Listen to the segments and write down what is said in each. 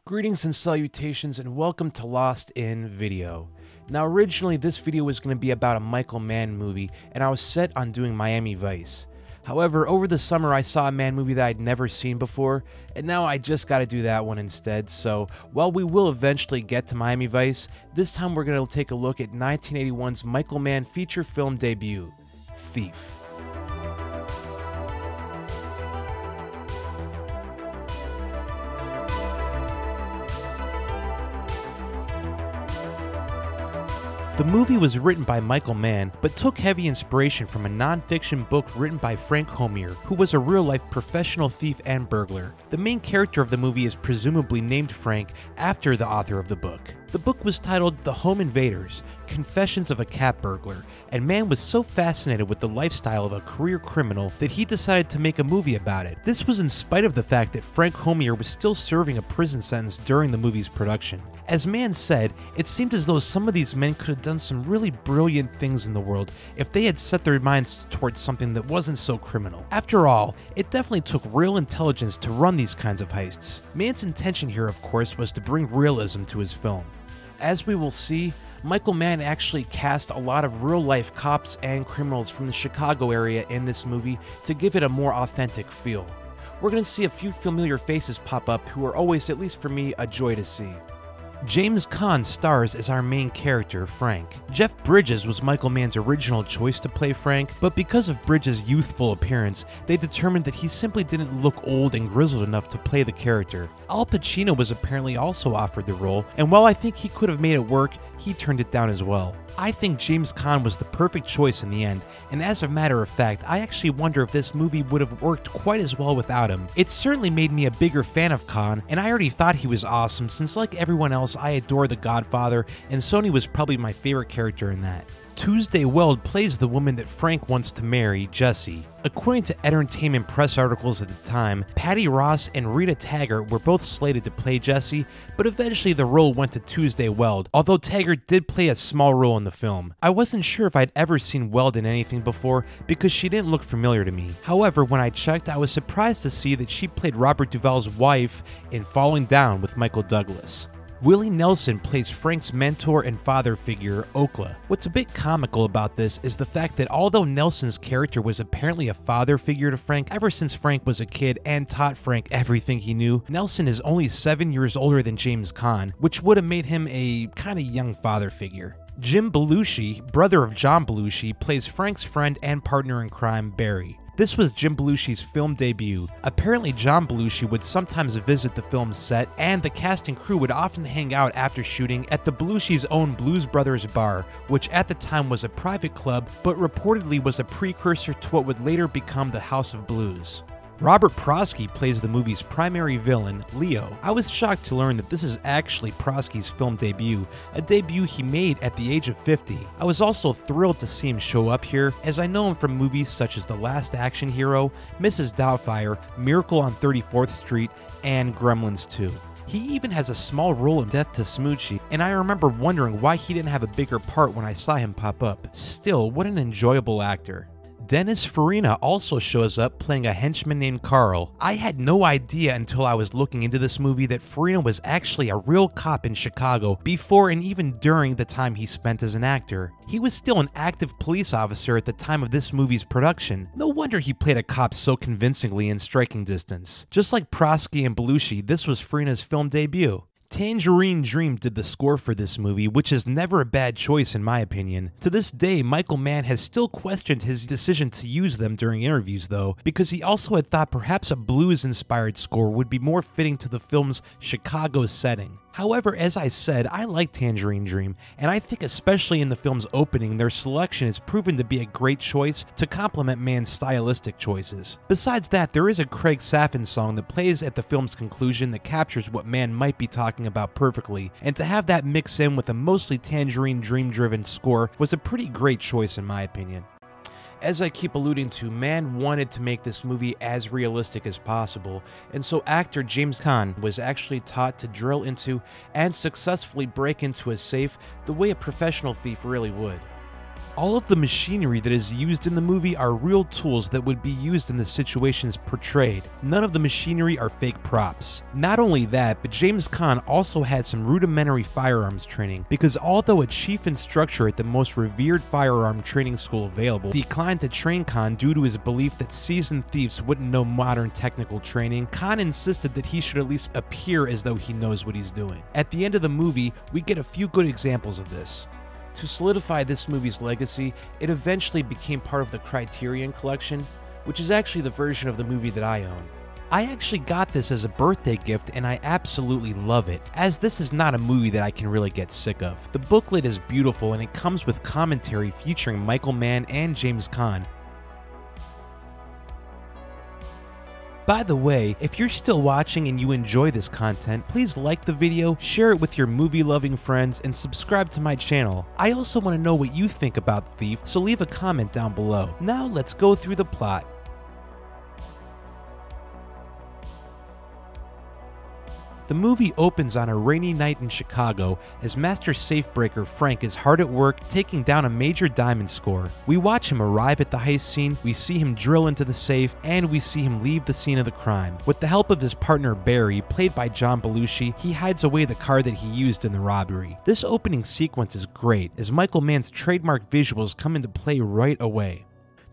Greetings and salutations and welcome to Lost in Video. Now originally this video was going to be about a Michael Mann movie and I was set on doing Miami Vice. However, over the summer I saw a Mann movie that I'd never seen before and now I just gotta do that one instead. So while we will eventually get to Miami Vice, this time we're going to take a look at 1981's Michael Mann feature film debut, Thief. The movie was written by Michael Mann, but took heavy inspiration from a non-fiction book written by Frank Homier, who was a real-life professional thief and burglar. The main character of the movie is presumably named Frank after the author of the book. The book was titled The Home Invaders, Confessions of a Cat Burglar, and Mann was so fascinated with the lifestyle of a career criminal that he decided to make a movie about it. This was in spite of the fact that Frank Homier was still serving a prison sentence during the movie's production. As Mann said, it seemed as though some of these men could have done some really brilliant things in the world if they had set their minds towards something that wasn't so criminal. After all, it definitely took real intelligence to run these kinds of heists. Mann's intention here, of course, was to bring realism to his film. As we will see, Michael Mann actually cast a lot of real-life cops and criminals from the Chicago area in this movie to give it a more authentic feel. We're going to see a few familiar faces pop up who are always, at least for me, a joy to see. James Caan stars as our main character, Frank. Jeff Bridges was Michael Mann's original choice to play Frank, but because of Bridges' youthful appearance, they determined that he simply didn't look old and grizzled enough to play the character. Al Pacino was apparently also offered the role, and while I think he could have made it work, he turned it down as well. I think James Caan was the perfect choice in the end, and as a matter of fact, I actually wonder if this movie would have worked quite as well without him. It certainly made me a bigger fan of Caan, and I already thought he was awesome since, like everyone else, I adore The Godfather, and Sonny was probably my favorite character in that. Tuesday Weld plays the woman that Frank wants to marry, Jessie. According to entertainment press articles at the time, Patty Ross and Rita Taggart were both slated to play Jessie, but eventually the role went to Tuesday Weld, although Taggart did play a small role in the film. I wasn't sure if I'd ever seen Weld in anything before because she didn't look familiar to me. However, when I checked, I was surprised to see that she played Robert Duvall's wife in Falling Down with Michael Douglas. Willie Nelson plays Frank's mentor and father figure, Okla. What's a bit comical about this is the fact that although Nelson's character was apparently a father figure to Frank ever since Frank was a kid and taught Frank everything he knew, Nelson is only 7 years older than James Caan, which would have made him a kinda young father figure. Jim Belushi, brother of John Belushi, plays Frank's friend and partner in crime, Barry. This was Jim Belushi's film debut. Apparently John Belushi would sometimes visit the film's set, and the cast and crew would often hang out after shooting at the Belushi's own Blues Brothers bar, which at the time was a private club, but reportedly was a precursor to what would later become the House of Blues. Robert Prosky plays the movie's primary villain, Leo. I was shocked to learn that this is actually Prosky's film debut, a debut he made at the age of 50. I was also thrilled to see him show up here, as I know him from movies such as The Last Action Hero, Mrs. Doubtfire, Miracle on 34th Street, and Gremlins 2. He even has a small role in Death to Smoochie, and I remember wondering why he didn't have a bigger part when I saw him pop up. Still, what an enjoyable actor. Dennis Farina also shows up playing a henchman named Karl. I had no idea until I was looking into this movie that Farina was actually a real cop in Chicago before and even during the time he spent as an actor. He was still an active police officer at the time of this movie's production. No wonder he played a cop so convincingly in striking distance. Just like Prosky and Belushi, this was Farina's film debut. Tangerine Dream did the score for this movie, which is never a bad choice in my opinion. To this day, Michael Mann has still questioned his decision to use them during interviews though, because he also had thought perhaps a blues-inspired score would be more fitting to the film's Chicago setting. However, as I said, I like Tangerine Dream, and I think especially in the film's opening, their selection has proven to be a great choice to complement Mann's stylistic choices. Besides that, there is a Craig Saffin song that plays at the film's conclusion that captures what Mann might be talking about perfectly, and to have that mix in with a mostly Tangerine Dream-driven score was a pretty great choice in my opinion. As I keep alluding to, Mann wanted to make this movie as realistic as possible, and so actor James Caan was actually taught to drill into and successfully break into a safe the way a professional thief really would. All of the machinery that is used in the movie are real tools that would be used in the situations portrayed. None of the machinery are fake props. Not only that, but James Caan also had some rudimentary firearms training, because although a chief instructor at the most revered firearm training school available declined to train Caan due to his belief that seasoned thieves wouldn't know modern technical training, Caan insisted that he should at least appear as though he knows what he's doing. At the end of the movie, we get a few good examples of this. To solidify this movie's legacy, it eventually became part of the Criterion Collection, which is actually the version of the movie that I own. I actually got this as a birthday gift and I absolutely love it, as this is not a movie that I can really get sick of. The booklet is beautiful and it comes with commentary featuring Michael Mann and James Caan. By the way, if you're still watching and you enjoy this content, please like the video, share it with your movie-loving friends, and subscribe to my channel. I also want to know what you think about Thief, so leave a comment down below. Now let's go through the plot. The movie opens on a rainy night in Chicago as master safebreaker Frank is hard at work taking down a major diamond score. We watch him arrive at the heist scene, we see him drill into the safe, and we see him leave the scene of the crime. With the help of his partner Barry, played by John Belushi, he hides away the car that he used in the robbery. This opening sequence is great, as Michael Mann's trademark visuals come into play right away.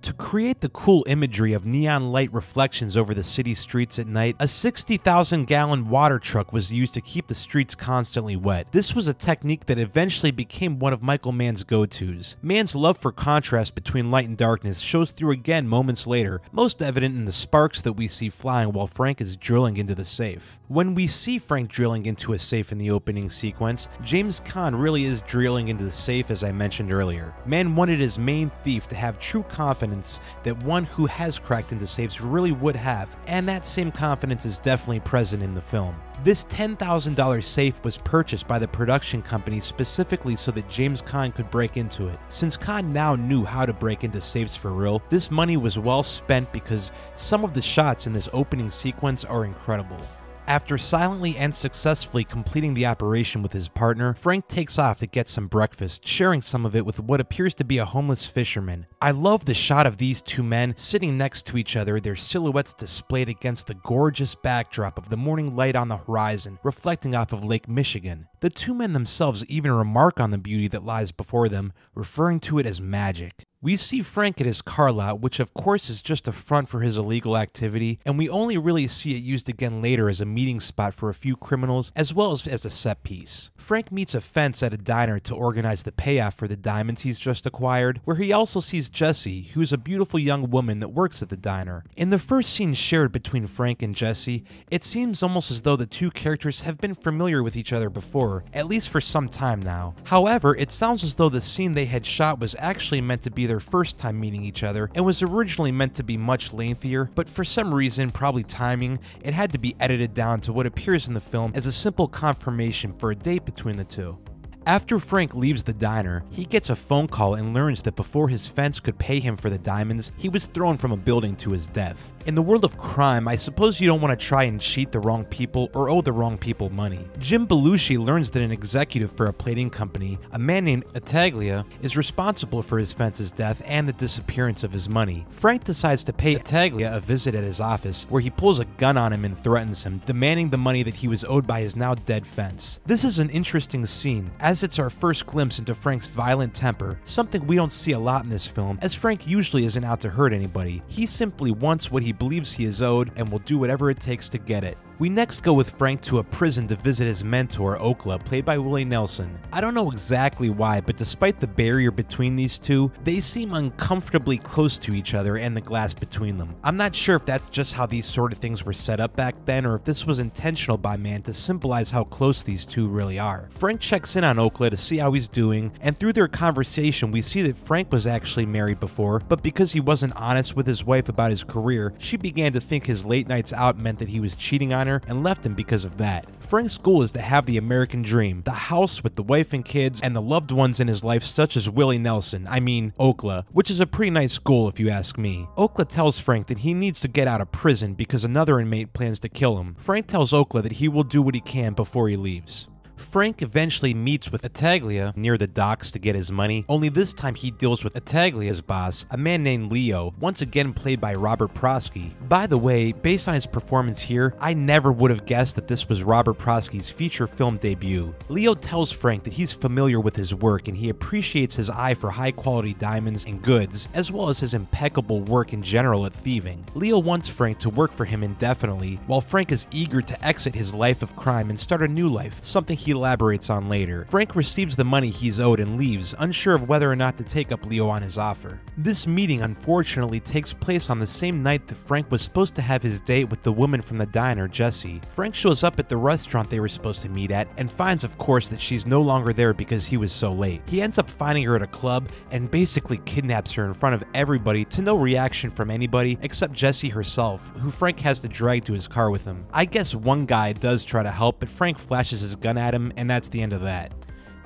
To create the cool imagery of neon light reflections over the city streets at night, a 60,000-gallon water truck was used to keep the streets constantly wet. This was a technique that eventually became one of Michael Mann's go-tos. Mann's love for contrast between light and darkness shows through again moments later, most evident in the sparks that we see flying while Frank is drilling into the safe. When we see Frank drilling into a safe in the opening sequence, James Caan really is drilling into the safe as I mentioned earlier. Mann wanted his main thief to have true confidence that one who has cracked into safes really would have, and that same confidence is definitely present in the film. This $10,000 safe was purchased by the production company specifically so that James Caan could break into it. Since Caan now knew how to break into safes for real, this money was well spent because some of the shots in this opening sequence are incredible. After silently and successfully completing the operation with his partner, Frank takes off to get some breakfast, sharing some of it with what appears to be a homeless fisherman. I love the shot of these two men sitting next to each other, their silhouettes displayed against the gorgeous backdrop of the morning light on the horizon, reflecting off of Lake Michigan. The two men themselves even remark on the beauty that lies before them, referring to it as magic. We see Frank at his car lot, which of course is just a front for his illegal activity, and we only really see it used again later as a meeting spot for a few criminals, as well as a set piece. Frank meets a fence at a diner to organize the payoff for the diamonds he's just acquired, where he also sees Jessie, who's a beautiful young woman that works at the diner. In the first scene shared between Frank and Jessie, it seems almost as though the two characters have been familiar with each other before, at least for some time now. However, it sounds as though the scene they had shot was actually meant to be their first time meeting each other and was originally meant to be much lengthier, but for some reason, probably timing, it had to be edited down to what appears in the film as a simple confirmation for a date between the two. After Frank leaves the diner, he gets a phone call and learns that before his fence could pay him for the diamonds, he was thrown from a building to his death. In the world of crime, I suppose you don't want to try and cheat the wrong people or owe the wrong people money. Jim Belushi learns that an executive for a plating company, a man named Attaglia, is responsible for his fence's death and the disappearance of his money. Frank decides to pay Attaglia a visit at his office, where he pulls a gun on him and threatens him, demanding the money that he was owed by his now dead fence. This is an interesting scene, as it's our first glimpse into Frank's violent temper, something we don't see a lot in this film, as Frank usually isn't out to hurt anybody. He simply wants what he believes he is owed and will do whatever it takes to get it. We next go with Frank to a prison to visit his mentor, Okla, played by Willie Nelson. I don't know exactly why, but despite the barrier between these two, they seem uncomfortably close to each other and the glass between them. I'm not sure if that's just how these sort of things were set up back then, or if this was intentional by Mann to symbolize how close these two really are. Frank checks in on Okla to see how he's doing, and through their conversation we see that Frank was actually married before, but because he wasn't honest with his wife about his career, she began to think his late nights out meant that he was cheating on her and left him because of that. Frank's goal is to have the American dream, the house with the wife and kids and the loved ones in his life such as Willie Nelson, Okla, which is a pretty nice goal if you ask me. Okla tells Frank that he needs to get out of prison because another inmate plans to kill him. Frank tells Okla that he will do what he can before he leaves. Frank eventually meets with Attaglia near the docks to get his money, only this time he deals with Attaglia's boss, a man named Leo, once again played by Robert Prosky. By the way, based on his performance here, I never would have guessed that this was Robert Prosky's feature film debut. Leo tells Frank that he's familiar with his work and he appreciates his eye for high quality diamonds and goods, as well as his impeccable work in general at thieving. Leo wants Frank to work for him indefinitely, while Frank is eager to exit his life of crime and start a new life, something he elaborates on later. Frank receives the money he's owed and leaves, unsure of whether or not to take up Leo on his offer. This meeting unfortunately takes place on the same night that Frank was supposed to have his date with the woman from the diner, Jessie. Frank shows up at the restaurant they were supposed to meet at and finds, of course, that she's no longer there because he was so late. He ends up finding her at a club and basically kidnaps her in front of everybody to no reaction from anybody except Jessie herself, who Frank has to drag to his car with him. I guess one guy does try to help, but Frank flashes his gun at him, and that's the end of that.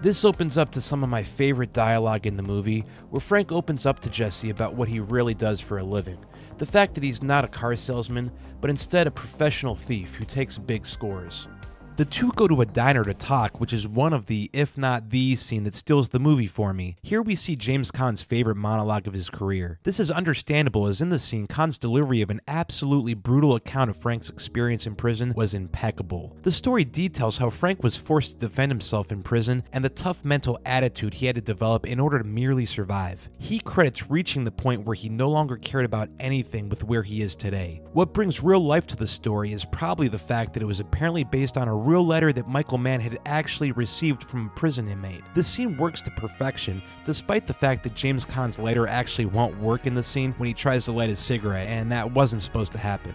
This opens up to some of my favorite dialogue in the movie, where Frank opens up to Jessie about what he really does for a living. The fact that he's not a car salesman, but instead a professional thief who takes big scores. The two go to a diner to talk, which is one of the, if not the, scene that steals the movie for me. Here we see James Caan's favorite monologue of his career. This is understandable, as in the scene, Caan's delivery of an absolutely brutal account of Frank's experience in prison was impeccable. The story details how Frank was forced to defend himself in prison and the tough mental attitude he had to develop in order to merely survive. He credits reaching the point where he no longer cared about anything with where he is today. What brings real life to the story is probably the fact that it was apparently based on a real letter that Michael Mann had actually received from a prison inmate. The scene works to perfection, despite the fact that James Caan's letter actually won't work in the scene when he tries to light his cigarette, and that wasn't supposed to happen.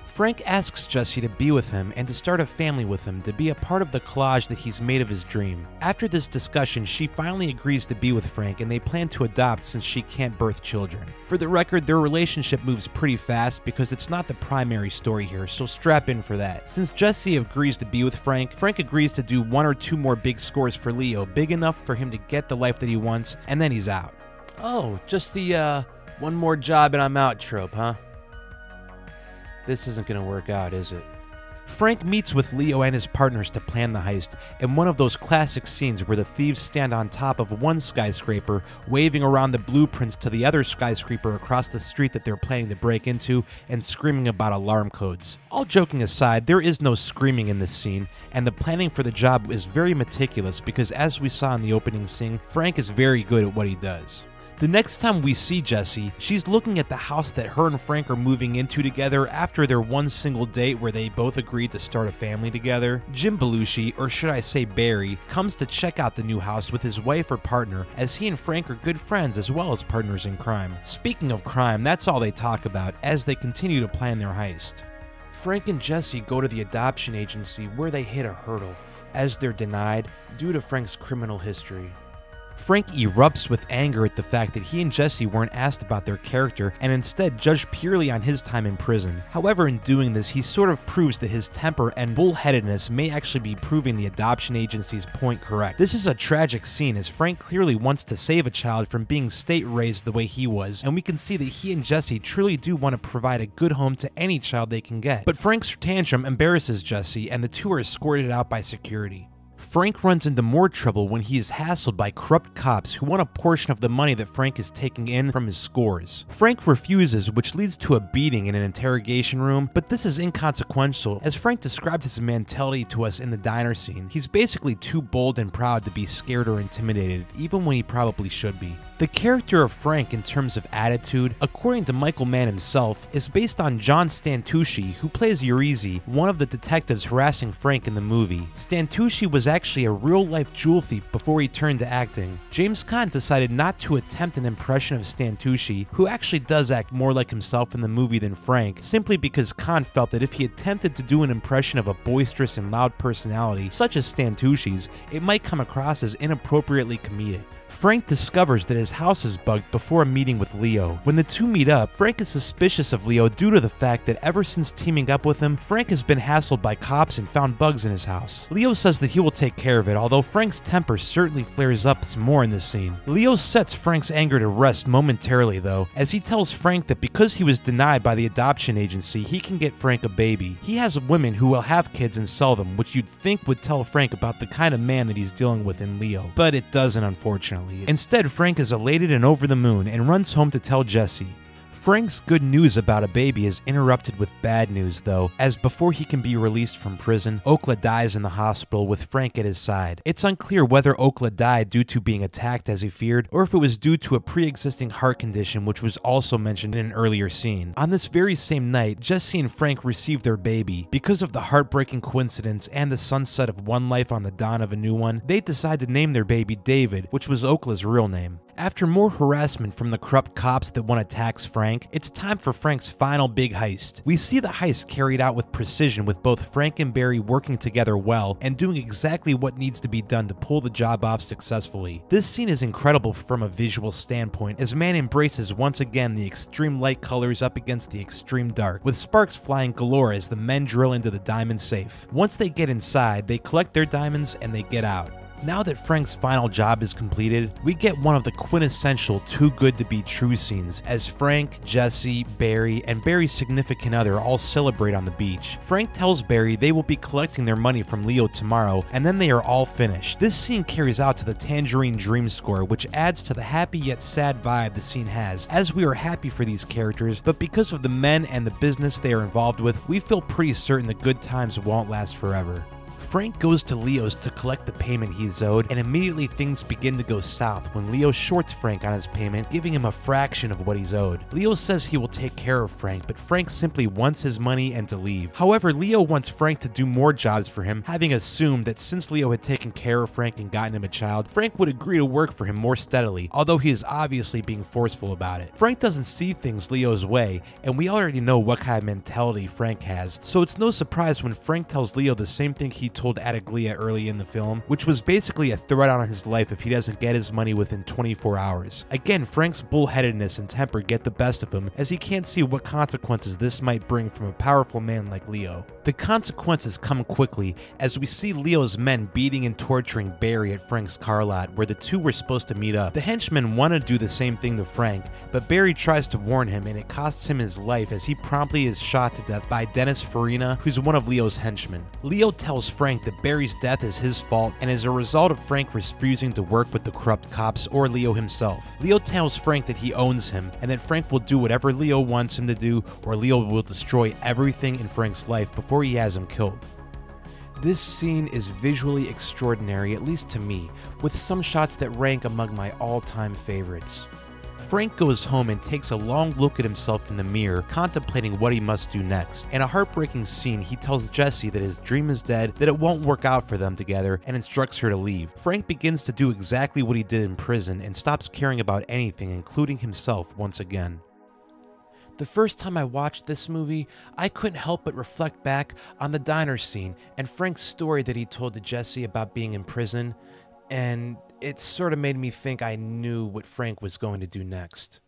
Frank asks Jessie to be with him and to start a family with him, to be a part of the collage that he's made of his dream. After this discussion, she finally agrees to be with Frank and they plan to adopt since she can't birth children. For the record, their relationship moves pretty fast because it's not the primary story here, so strap in for that. Since Jessie agrees to be with Frank, Frank agrees to do one or two more big scores for Leo, big enough for him to get the life that he wants, and then he's out. Oh, just the one more job and I'm out trope, huh? This isn't going to work out, is it? Frank meets with Leo and his partners to plan the heist, in one of those classic scenes where the thieves stand on top of one skyscraper, waving around the blueprints to the other skyscraper across the street that they're planning to break into, and screaming about alarm codes. All joking aside, there is no screaming in this scene, and the planning for the job is very meticulous because, as we saw in the opening scene, Frank is very good at what he does. The next time we see Jessie, she's looking at the house that her and Frank are moving into together after their one single date where they both agreed to start a family together. Jim Belushi, or should I say Barry, comes to check out the new house with his wife or partner, as he and Frank are good friends as well as partners in crime. Speaking of crime, that's all they talk about as they continue to plan their heist. Frank and Jessie go to the adoption agency where they hit a hurdle, as they're denied due to Frank's criminal history. Frank erupts with anger at the fact that he and Jessie weren't asked about their character and instead judged purely on his time in prison. However, in doing this, he sort of proves that his temper and bullheadedness may actually be proving the adoption agency's point correct. This is a tragic scene, as Frank clearly wants to save a child from being state-raised the way he was, and we can see that he and Jessie truly do want to provide a good home to any child they can get. But Frank's tantrum embarrasses Jessie, and the two are escorted out by security. Frank runs into more trouble when he is hassled by corrupt cops who want a portion of the money that Frank is taking in from his scores. Frank refuses, which leads to a beating in an interrogation room, but this is inconsequential, as Frank described his mentality to us in the diner scene. He's basically too bold and proud to be scared or intimidated, even when he probably should be. The character of Frank in terms of attitude, according to Michael Mann himself, is based on John Stantucci, who plays Urizi, one of the detectives harassing Frank in the movie. Stantucci was actually a real-life jewel thief before he turned to acting. James Caan decided not to attempt an impression of Stantucci, who actually does act more like himself in the movie than Frank, simply because Caan felt that if he attempted to do an impression of a boisterous and loud personality, such as Stantucci's, it might come across as inappropriately comedic. Frank discovers that his house is bugged before a meeting with Leo. When the two meet up, Frank is suspicious of Leo due to the fact that ever since teaming up with him, Frank has been hassled by cops and found bugs in his house. Leo says that he will take care of it, although Frank's temper certainly flares up some more in this scene. Leo sets Frank's anger to rest momentarily though, as he tells Frank that because he was denied by the adoption agency, he can get Frank a baby. He has women who will have kids and sell them, which you'd think would tell Frank about the kind of man that he's dealing with in Leo, but it doesn't, unfortunately. Instead, Frank is elated and over the moon and runs home to tell Jesse. Frank's good news about a baby is interrupted with bad news though, as before he can be released from prison, Okla dies in the hospital with Frank at his side. It's unclear whether Okla died due to being attacked as he feared, or if it was due to a pre-existing heart condition which was also mentioned in an earlier scene. On this very same night, Jesse and Frank receive their baby. Because of the heartbreaking coincidence and the sunset of one life on the dawn of a new one, they decide to name their baby David, which was Okla's real name. After more harassment from the corrupt cops that one attacks Frank, it's time for Frank's final big heist. We see the heist carried out with precision, with both Frank and Barry working together well and doing exactly what needs to be done to pull the job off successfully. This scene is incredible from a visual standpoint, as man embraces once again the extreme light colors up against the extreme dark, with sparks flying galore as the men drill into the diamond safe. Once they get inside, they collect their diamonds and they get out. Now that Frank's final job is completed, we get one of the quintessential too good to be true scenes as Frank, Jesse, Barry, and Barry's significant other all celebrate on the beach. Frank tells Barry they will be collecting their money from Leo tomorrow, and then they are all finished. This scene carries out to the Tangerine Dream score, which adds to the happy yet sad vibe the scene has, as we are happy for these characters, but because of the men and the business they are involved with, we feel pretty certain the good times won't last forever. Frank goes to Leo's to collect the payment he is owed, and immediately things begin to go south when Leo shorts Frank on his payment, giving him a fraction of what he's owed. Leo says he will take care of Frank, but Frank simply wants his money and to leave. However, Leo wants Frank to do more jobs for him, having assumed that since Leo had taken care of Frank and gotten him a child, Frank would agree to work for him more steadily, although he is obviously being forceful about it. Frank doesn't see things Leo's way, and we already know what kind of mentality Frank has, so it's no surprise when Frank tells Leo the same thing he told Adaglia early in the film, which was basically a threat on his life if he doesn't get his money within 24 hours. Again, Frank's bullheadedness and temper get the best of him, as he can't see what consequences this might bring from a powerful man like Leo. The consequences come quickly, as we see Leo's men beating and torturing Barry at Frank's car lot, where the two were supposed to meet up. The henchmen want to do the same thing to Frank, but Barry tries to warn him, and it costs him his life as he promptly is shot to death by Dennis Farina, who's one of Leo's henchmen. Leo tells Frank that Barry's death is his fault and is a result of Frank refusing to work with the corrupt cops or Leo himself. Leo tells Frank that he owns him and that Frank will do whatever Leo wants him to do, or Leo will destroy everything in Frank's life before he has him killed. This scene is visually extraordinary, at least to me, with some shots that rank among my all-time favorites. Frank goes home and takes a long look at himself in the mirror, contemplating what he must do next. In a heartbreaking scene, he tells Jesse that his dream is dead, that it won't work out for them together, and instructs her to leave. Frank begins to do exactly what he did in prison and stops caring about anything, including himself once again. The first time I watched this movie, I couldn't help but reflect back on the diner scene and Frank's story that he told to Jesse about being in prison, and it sort of made me think I knew what Frank was going to do next.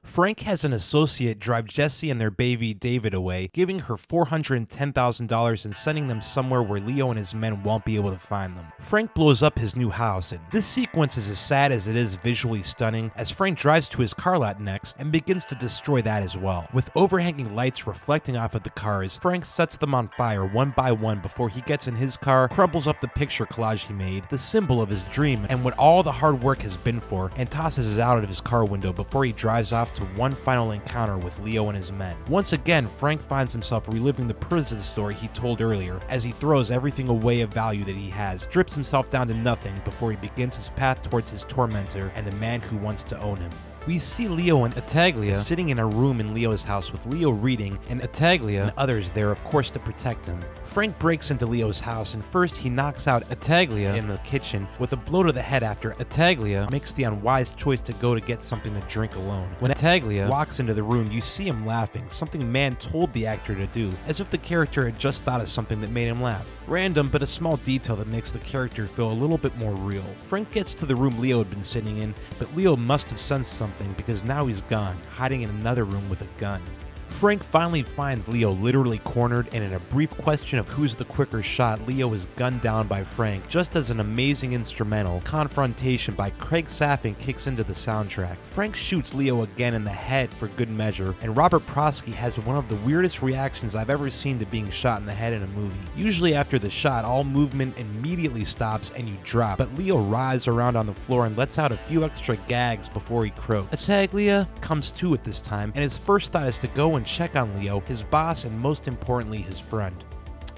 Frank has an associate drive Jesse and their baby David away, giving her $410,000 and sending them somewhere where Leo and his men won't be able to find them. Frank blows up his new house, and this sequence is as sad as it is visually stunning, as Frank drives to his car lot next and begins to destroy that as well. With overhanging lights reflecting off of the cars, Frank sets them on fire one by one before he gets in his car, crumbles up the picture collage he made, the symbol of his dream and what all the hard work has been for, and tosses it out of his car window before he drives off to one final encounter with Leo and his men. Once again, Frank finds himself reliving the prison story he told earlier, as he throws everything away of value that he has, strips himself down to nothing before he begins his path towards his tormentor and the man who wants to own him. We see Leo and Attaglia sitting in a room in Leo's house with Leo reading and Attaglia and others there, of course, to protect him. Frank breaks into Leo's house and first he knocks out Attaglia in the kitchen with a blow to the head after Attaglia makes the unwise choice to go to get something to drink alone. When Attaglia walks into the room, you see him laughing, something Mann told the actor to do, as if the character had just thought of something that made him laugh. Random, but a small detail that makes the character feel a little bit more real. Frank gets to the room Leo had been sitting in, but Leo must have sensed something because now he's gone, hiding in another room with a gun. Frank finally finds Leo literally cornered, and in a brief question of who's the quicker shot, Leo is gunned down by Frank, just as an amazing instrumental, Confrontation by Craig Safin kicks into the soundtrack. Frank shoots Leo again in the head for good measure, and Robert Prosky has one of the weirdest reactions I've ever seen to being shot in the head in a movie. Usually after the shot, all movement immediately stops and you drop, but Leo writhes around on the floor and lets out a few extra gags before he croaks. Attaglia comes to at this time, and his first thought is to go and check on Leo, his boss, and most importantly, his friend.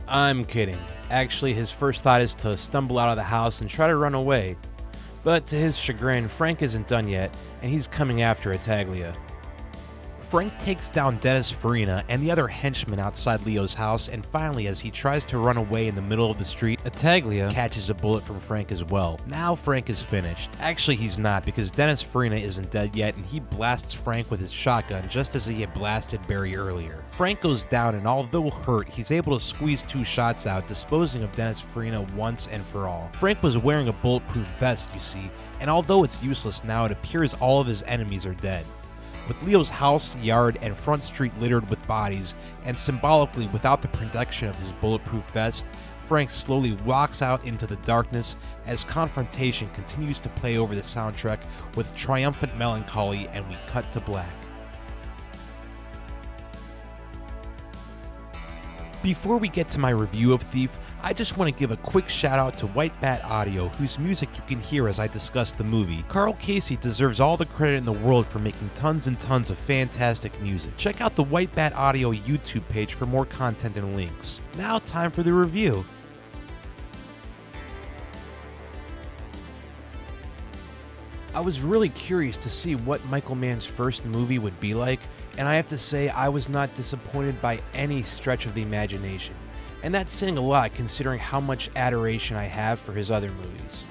I'm kidding. Actually, his first thought is to stumble out of the house and try to run away. But to his chagrin, Frank isn't done yet, and he's coming after Attaglia. Frank takes down Dennis Farina and the other henchmen outside Leo's house, and finally, as he tries to run away in the middle of the street, Attaglia catches a bullet from Frank as well. Now Frank is finished. Actually, he's not, because Dennis Farina isn't dead yet, and he blasts Frank with his shotgun just as he had blasted Barry earlier. Frank goes down, and although hurt, he's able to squeeze 2 shots out, disposing of Dennis Farina once and for all. Frank was wearing a bulletproof vest, you see, and although it's useless now, it appears all of his enemies are dead. With Leo's house, yard, and front street littered with bodies, and symbolically without the protection of his bulletproof vest, Frank slowly walks out into the darkness as Confrontation continues to play over the soundtrack with triumphant melancholy, and we cut to black. Before we get to my review of Thief, I just want to give a quick shout out to White Bat Audio, whose music you can hear as I discuss the movie. Karl Casey deserves all the credit in the world for making tons and tons of fantastic music. Check out the White Bat Audio YouTube page for more content and links. Now time for the review. I was really curious to see what Michael Mann's first movie would be like, and I have to say I was not disappointed by any stretch of the imagination. And that's saying a lot considering how much adoration I have for his other movies.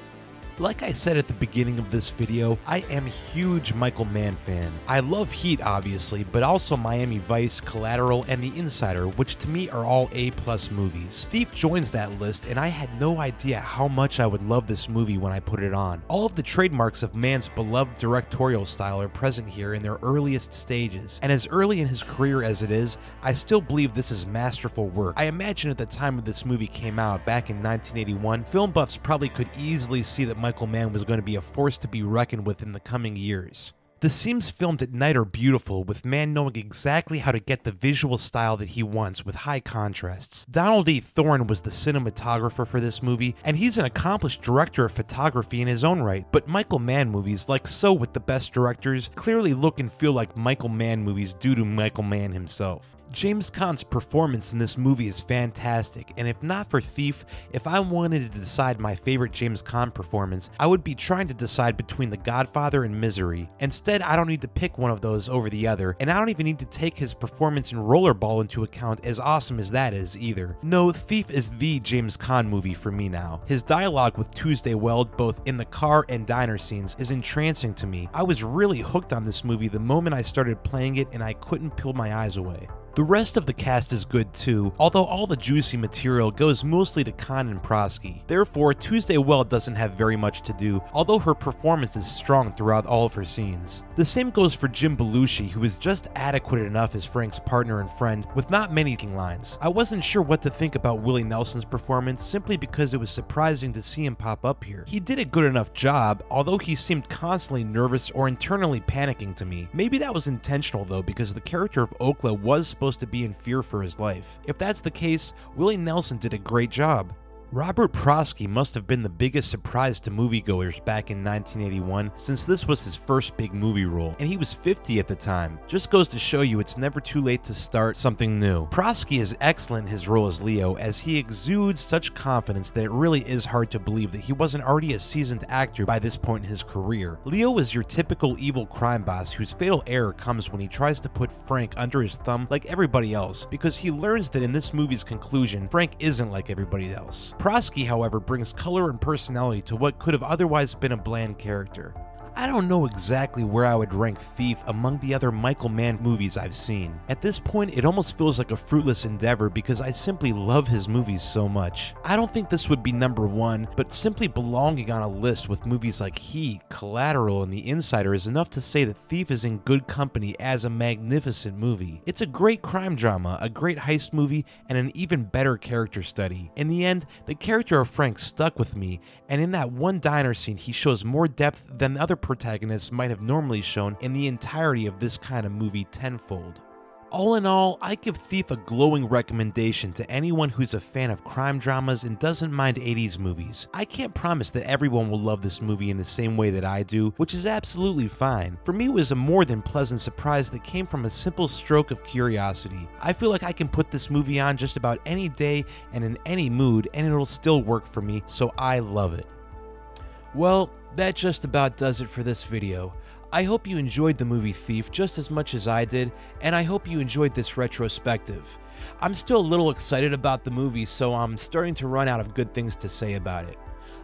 Like I said at the beginning of this video, I am a huge Michael Mann fan. I love Heat obviously, but also Miami Vice, Collateral, and The Insider, which to me are all A+ movies. Thief joins that list, and I had no idea how much I would love this movie when I put it on. All of the trademarks of Mann's beloved directorial style are present here in their earliest stages, and as early in his career as it is, I still believe this is masterful work. I imagine at the time of this movie came out, back in 1981, film buffs probably could easily see that Michael Mann was going to be a force to be reckoned with in the coming years. The scenes filmed at night are beautiful, with Mann knowing exactly how to get the visual style that he wants with high contrasts. Donald E. Thorne was the cinematographer for this movie, and he's an accomplished director of photography in his own right, but Michael Mann movies, like so with the best directors, clearly look and feel like Michael Mann movies due to Michael Mann himself. James Caan's performance in this movie is fantastic, and if not for Thief, if I wanted to decide my favorite James Caan performance, I would be trying to decide between The Godfather and Misery. Instead, I don't need to pick one of those over the other, and I don't even need to take his performance in Rollerball into account, as awesome as that is either. No, Thief is the James Caan movie for me now. His dialogue with Tuesday Weld, both in the car and diner scenes, is entrancing to me. I was really hooked on this movie the moment I started playing it, and I couldn't peel my eyes away. The rest of the cast is good too, although all the juicy material goes mostly to Caan and Prosky. Therefore, Tuesday Weld doesn't have very much to do, although her performance is strong throughout all of her scenes. The same goes for Jim Belushi, who is just adequate enough as Frank's partner and friend, with not many lines. I wasn't sure what to think about Willie Nelson's performance, simply because it was surprising to see him pop up here. He did a good enough job, although he seemed constantly nervous or internally panicking to me. Maybe that was intentional though, because the character of Oakla was supposed to be in fear for his life. If that's the case, Willie Nelson did a great job. Robert Prosky must have been the biggest surprise to moviegoers back in 1981, since this was his first big movie role, and he was 50 at the time. Just goes to show you it's never too late to start something new. Prosky is excellent in his role as Leo, as he exudes such confidence that it really is hard to believe that he wasn't already a seasoned actor by this point in his career. Leo is your typical evil crime boss whose fatal error comes when he tries to put Frank under his thumb like everybody else, because he learns that in this movie's conclusion, Frank isn't like everybody else. Prosky, however, brings color and personality to what could have otherwise been a bland character. I don't know exactly where I would rank Thief among the other Michael Mann movies I've seen. At this point, it almost feels like a fruitless endeavor because I simply love his movies so much. I don't think this would be number one, but simply belonging on a list with movies like Heat, Collateral, and The Insider is enough to say that Thief is in good company as a magnificent movie. It's a great crime drama, a great heist movie, and an even better character study. In the end, the character of Frank stuck with me, and in that one diner scene he shows more depth than the other protagonists might have normally shown in the entirety of this kind of movie tenfold. All in all, I give Thief a glowing recommendation to anyone who's a fan of crime dramas and doesn't mind 80s movies. I can't promise that everyone will love this movie in the same way that I do, which is absolutely fine. For me, it was a more than pleasant surprise that came from a simple stroke of curiosity. I feel like I can put this movie on just about any day and in any mood, and it'll still work for me, so I love it. Well, that just about does it for this video. I hope you enjoyed the movie Thief just as much as I did, and I hope you enjoyed this retrospective. I'm still a little excited about the movie, so I'm starting to run out of good things to say about it.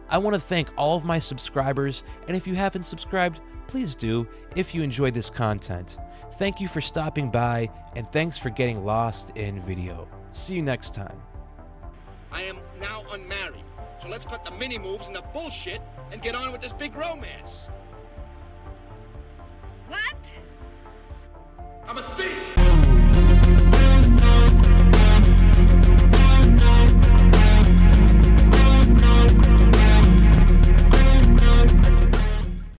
I want to thank all of my subscribers, and if you haven't subscribed, please do if you enjoyed this content. Thank you for stopping by, and thanks for getting lost in video. See you next time. I am now unmarried. So let's cut the mini moves and the bullshit and get on with this big romance. What? I'm a thief!